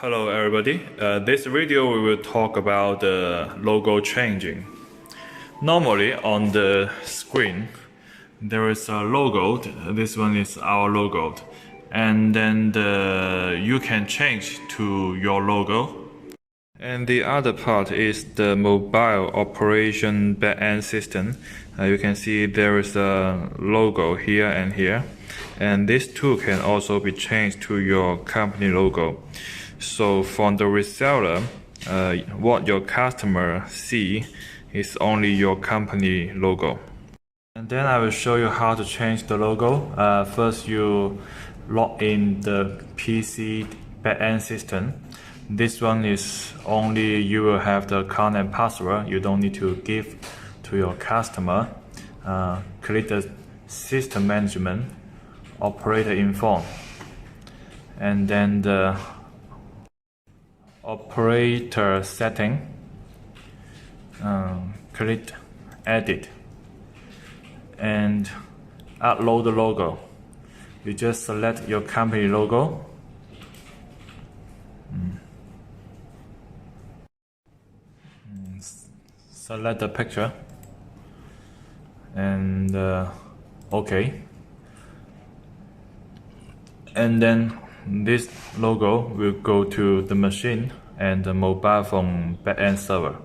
Hello everybody, this video we will talk about the logo changing. Normally on the screen there is a logo, this one is our logo, and then you can change to your logo. And the other part is the mobile operation backend system. You can see there is a logo here and here, and this too can also be changed to your company logo. So from the reseller, what your customer see is only your company logo. And then I will show you how to change the logo. First you log in the PC backend system. This one is only you will have the account and password. You don't need to give to your customer. Click the system management, operator inform, and then the operator setting, click edit and upload the logo. You just select your company logo. Select the picture and OK, and then this logo will go to the machine and the mobile phone backend server.